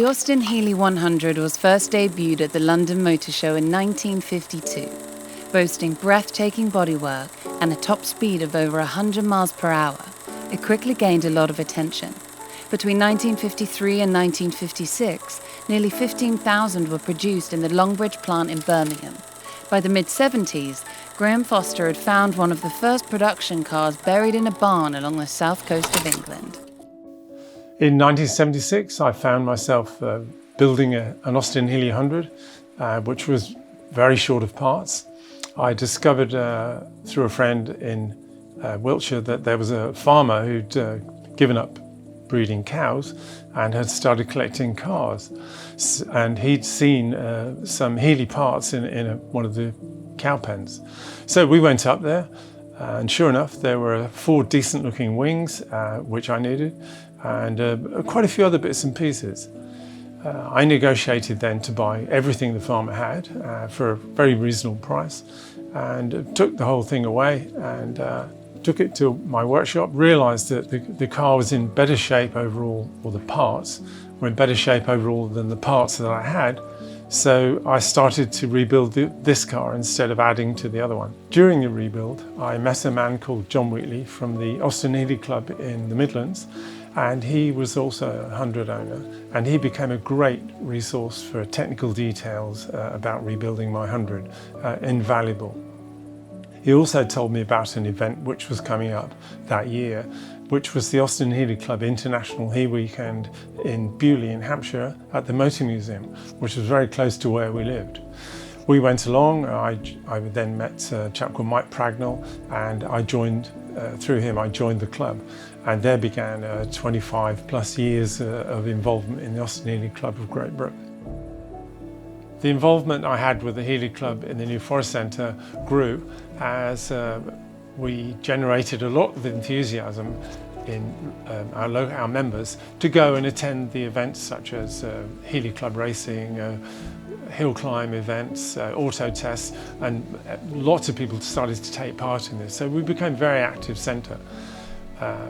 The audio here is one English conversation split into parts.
The Austin Healey 100 was first debuted at the London Motor Show in 1952, boasting breathtaking bodywork and a top speed of over 100 miles per hour. It quickly gained a lot of attention. Between 1953 and 1956, nearly 15,000 were produced in the Longbridge plant in Birmingham. By the mid-70s, Graham Foster had found one of the first production cars buried in a barn along the south coast of England. In 1976, I found myself building an Austin Healey 100, which was very short of parts. I discovered through a friend in Wiltshire that there was a farmer who'd given up breeding cows and had started collecting cars. And he'd seen some Healey parts in one of the cow pens. So we went up there, and sure enough, there were 4 decent looking wings, which I needed, and quite a few other bits and pieces. I negotiated then to buy everything the farmer had for a very reasonable price, and took the whole thing away and took it to my workshop, realised that the car was in better shape overall, or the parts were in better shape overall than the parts that I had. So I started to rebuild this car instead of adding to the other one. During the rebuild, I met a man called John Wheatley from the Austin Healey Club in the Midlands, and he was also a 100 owner, and he became a great resource for technical details about rebuilding my 100, invaluable. He also told me about an event which was coming up that year, which was the Austin Healey Club International Healey Weekend in Bewley in Hampshire at the Motor Museum, which was very close to where we lived. We went along. I then met a chap called Mike Pragnell, and I joined, through him I joined the club, and there began 25 plus years of involvement in the Austin Healey Club of Great Britain. The involvement I had with the Healey Club in the New Forest Centre grew as we generated a lot of enthusiasm in our members to go and attend the events such as Healey Club racing, hill climb events, auto tests, and lots of people started to take part in this. So we became a very active centre.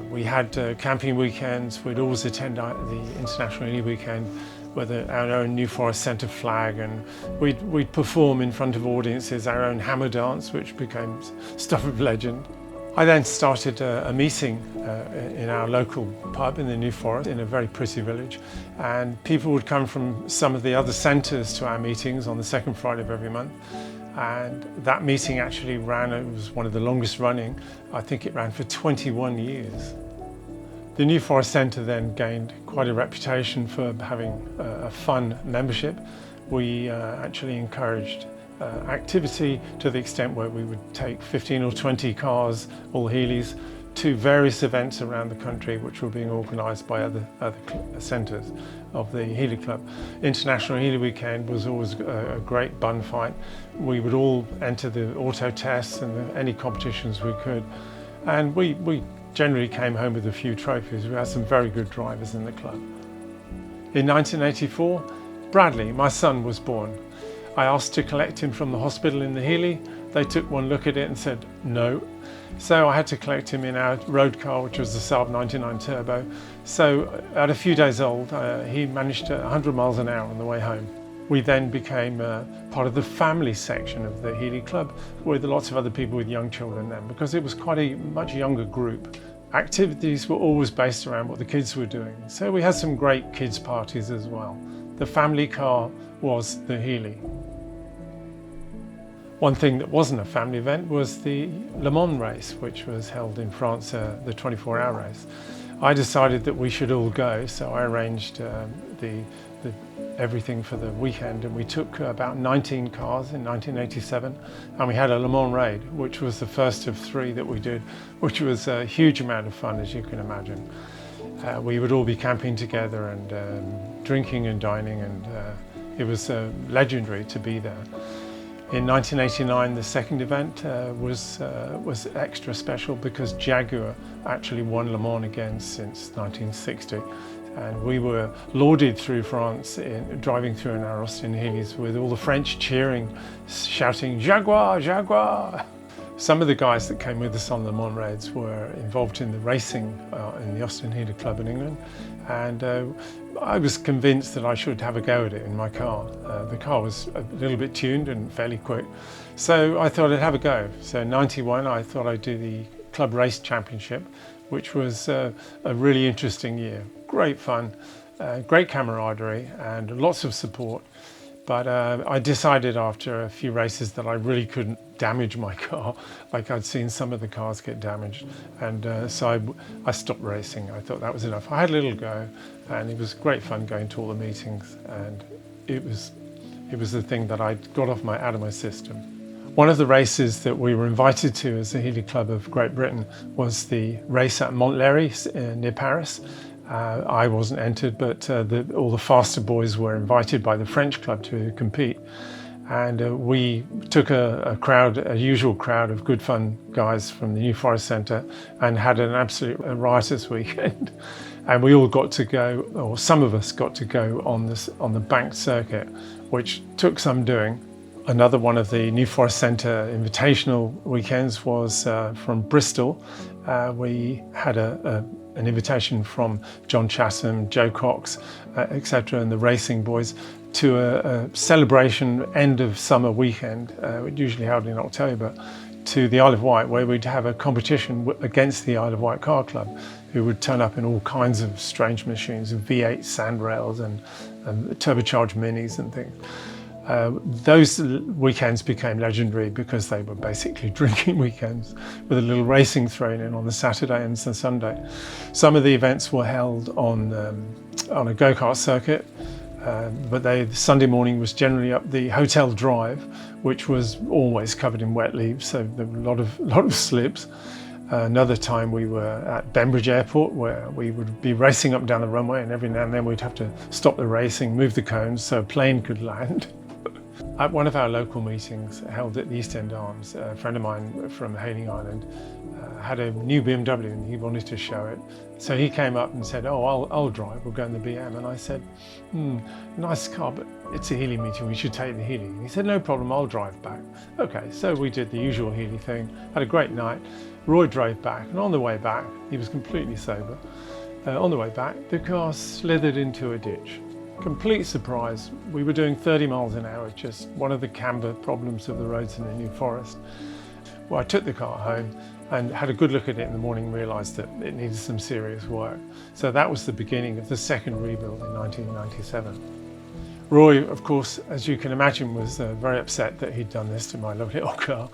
We had camping weekends. We'd always attend the International Healey Weekend with our own New Forest Centre flag, and we'd perform in front of audiences our own hammer dance, which became stuff of legend. I then started a meeting in our local pub in the New Forest, in a very pretty village, and people would come from some of the other centres to our meetings on the second Friday of every month. And that meeting actually ran, it was one of the longest running, I think it ran for 21 years. The New Forest Centre then gained quite a reputation for having a fun membership. We actually encouraged activity to the extent where we would take 15 or 20 cars, all Healeys, to various events around the country which were being organised by other centres of the Healey Club. International Healey Weekend was always a great bun fight. We would all enter the auto tests and any competitions we could, and we generally came home with a few trophies. We had some very good drivers in the club. In 1984, Bradley, my son, was born. I asked to collect him from the hospital in the Healey. They took one look at it and said no. So I had to collect him in our road car, which was the Saab 99 Turbo. So at a few days old, he managed 100 miles an hour on the way home. We then became part of the family section of the Healey Club with lots of other people with young children then, because it was quite a much younger group. Activities were always based around what the kids were doing. So we had some great kids parties as well. The family car was the Healey. One thing that wasn't a family event was the Le Mans race, which was held in France, the 24-hour race. I decided that we should all go, so I arranged everything for the weekend, and we took about 19 cars in 1987, and we had a Le Mans raid, which was the first of 3 that we did, which was a huge amount of fun, as you can imagine. We would all be camping together and drinking and dining, and it was legendary to be there. In 1989, the second event was extra special because Jaguar actually won Le Mans again since 1960. And we were lauded through France, driving through in our Austin Healeys with all the French cheering, shouting, "Jaguar, Jaguar!" Some of the guys that came with us on the Mont Raids were involved in the racing in the Austin Healey Club in England, and I was convinced that I should have a go at it in my car. The car was a little bit tuned and fairly quick, so I thought I'd have a go. So in '91 I thought I'd do the Club Race Championship, which was a really interesting year. Great fun, great camaraderie and lots of support. But I decided after a few races that I really couldn't damage my car like I'd seen some of the cars get damaged, and so I stopped racing. I thought that was enough. I had a little go, and it was great fun going to all the meetings, and it was the thing that I got out of my system. One of the races that we were invited to as the Healey Club of Great Britain was the race at Montlhéry near Paris. I wasn't entered, but all the faster boys were invited by the French club to compete. And we took a usual crowd of good fun guys from the New Forest Centre and had an absolute riotous weekend. And we all got to go, or some of us got to go on the banked circuit, which took some doing. Another one of the New Forest Centre invitational weekends was from Bristol. We had an invitation from John Chatham, Joe Cox, etc., and the racing boys to a celebration end of summer weekend, usually held in October, to the Isle of Wight, where we'd have a competition against the Isle of Wight Car Club, who would turn up in all kinds of strange machines, V8 sandrails and turbocharged minis and things. Those weekends became legendary because they were basically drinking weekends with a little racing thrown in on the Saturday and the Sunday. Some of the events were held on a go-kart circuit, but the Sunday morning was generally up the hotel drive, which was always covered in wet leaves, so there were a lot of slips. Another time we were at Bembridge Airport, where we would be racing up and down the runway, and every now and then we'd have to stop the racing, move the cones so a plane could land. At one of our local meetings held at the East End Arms, a friend of mine from Hayling Island had a new BMW and he wanted to show it. So he came up and said, "Oh, I'll drive, we'll go in the BM." And I said, "Nice car, but it's a Healey meeting, we should take the Healey." And he said, "No problem, I'll drive back." Okay, so we did the usual Healey thing, had a great night. Roy drove back, and on the way back, he was completely sober. On the way back, the car slithered into a ditch. Complete surprise. We were doing 30 miles an hour, just one of the camber problems of the roads in the New Forest. Well, I took the car home and had a good look at it in the morning and realised that it needed some serious work. So that was the beginning of the second rebuild in 1997. Roy, of course, as you can imagine, was very upset that he'd done this to my lovely old car.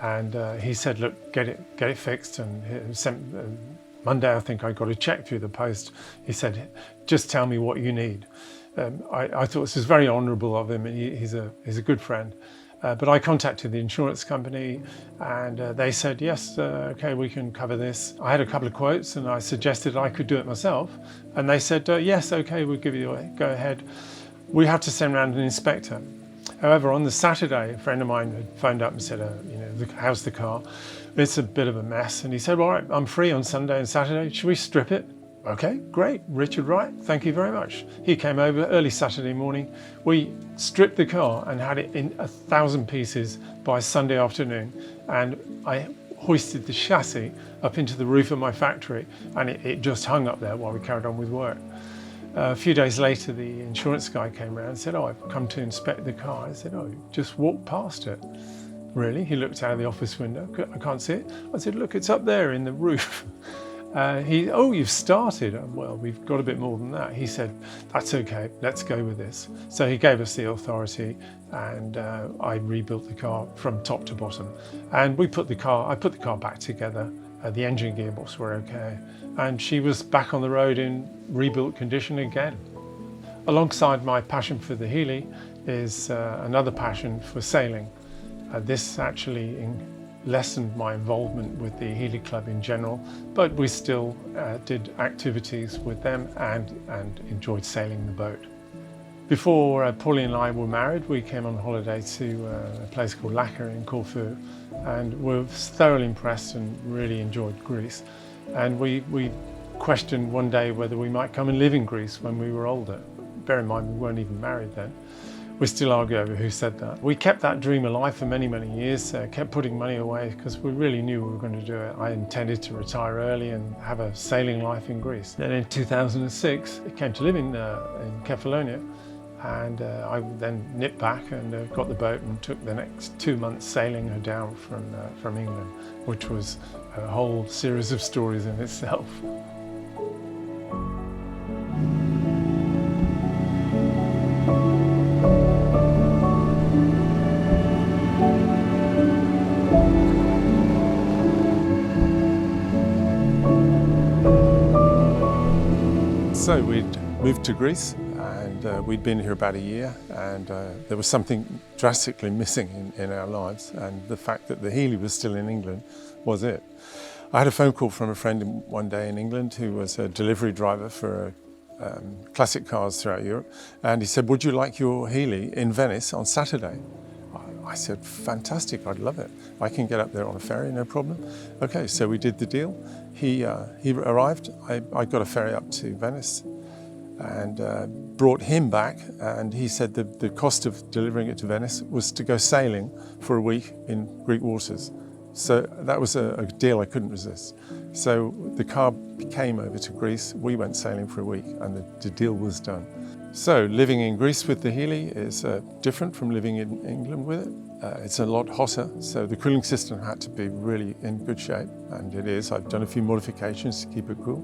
And he said, "Look, get it fixed." And he sent, Monday, I think I got a cheque through the post. He said, "Just tell me what you need." I thought this was very honourable of him, and he's a good friend. But I contacted the insurance company, and they said, "Yes, okay, we can cover this." I had a couple of quotes, and I suggested I could do it myself, and they said, "Yes, okay, we'll give you a go ahead." We had to send around an inspector. However, on the Saturday, a friend of mine had phoned up and said, "How's the car? It's a bit of a mess." And he said, "All right, I'm free on Sunday and Saturday. Should we strip it?" Okay, great. Richard Wright, thank you very much. He came over early Saturday morning. We stripped the car and had it in 1,000 pieces by Sunday afternoon. And I hoisted the chassis up into the roof of my factory, and it just hung up there while we carried on with work. A few days later, the insurance guy came around and said, "Oh, I've come to inspect the car." I said, "Oh, just walk past it." "Really?" He looked out of the office window. "I can't see it." I said, "Look, it's up there in the roof." "Oh, you've started." "Well, we've got a bit more than that." He said, "That's okay, let's go with this." So he gave us the authority, and I rebuilt the car from top to bottom. And I put the car back together. The engine gearbox were okay, and she was back on the road in rebuilt condition again. Alongside my passion for the Healey is another passion for sailing. This actually lessened my involvement with the Healey Club in general, but we still did activities with them and enjoyed sailing the boat. Before Pauline and I were married, we came on holiday to a place called Lacquer in Corfu, and were thoroughly impressed and really enjoyed Greece. And we questioned one day whether we might come and live in Greece when we were older. Bear in mind, we weren't even married then. We still argue over who said that. We kept that dream alive for many, many years, kept putting money away because we really knew we were going to do it. I intended to retire early and have a sailing life in Greece. Then in 2006, I came to live in Kefalonia, and I then nipped back and got the boat and took the next 2 months sailing her down from England, which was a whole series of stories in itself. So we'd moved to Greece, and we'd been here about a year, and there was something drastically missing in our lives, and the fact that the Healey was still in England was it. I had a phone call from a friend one day in England who was a delivery driver for classic cars throughout Europe, and he said, "Would you like your Healey in Venice on Saturday?" I said, "Fantastic, I'd love it. I can get up there on a ferry, no problem." Okay, so we did the deal. He arrived, I got a ferry up to Venice and brought him back, and he said that the cost of delivering it to Venice was to go sailing for a week in Greek waters. So that was a deal I couldn't resist. So the car came over to Greece, we went sailing for a week, and the deal was done. So living in Greece with the Healey is different from living in England with it. It's a lot hotter, so the cooling system had to be really in good shape, and it is. I've done a few modifications to keep it cool.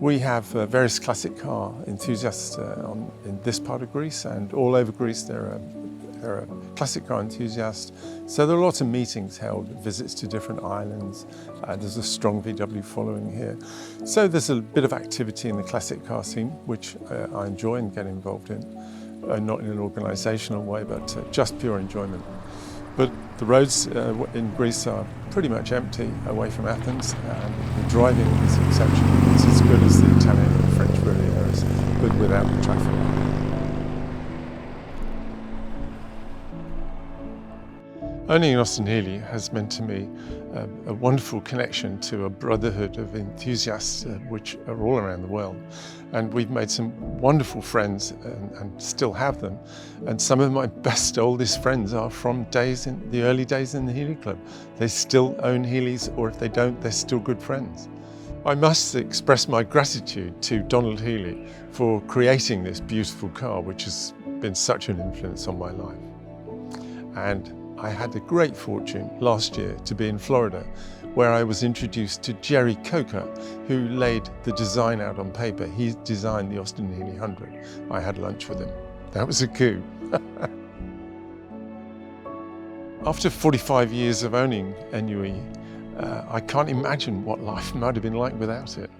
We have various classic car enthusiasts in this part of Greece, and all over Greece there are classic car enthusiasts. So there are lots of meetings held, visits to different islands. There's a strong VW following here. So there's a bit of activity in the classic car scene, which I enjoy and get involved in. Not in an organisational way, but just pure enjoyment. But the roads in Greece are pretty much empty away from Athens, and the driving is exceptional. It's as good as the Italian and the French Riviera is, but without the traffic. Owning an Austin Healey has meant to me a wonderful connection to a brotherhood of enthusiasts which are all around the world. And we've made some wonderful friends and still have them. And some of my best, oldest friends are from the early days in the Healey Club. They still own Healeys, or if they don't, they're still good friends. I must express my gratitude to Donald Healey for creating this beautiful car, which has been such an influence on my life. And I had the great fortune last year to be in Florida, where I was introduced to Jerry Coker, who laid the design out on paper. He designed the Austin Healey 100. I had lunch with him. That was a coup. After 45 years of owning NUE, I can't imagine what life might have been like without it.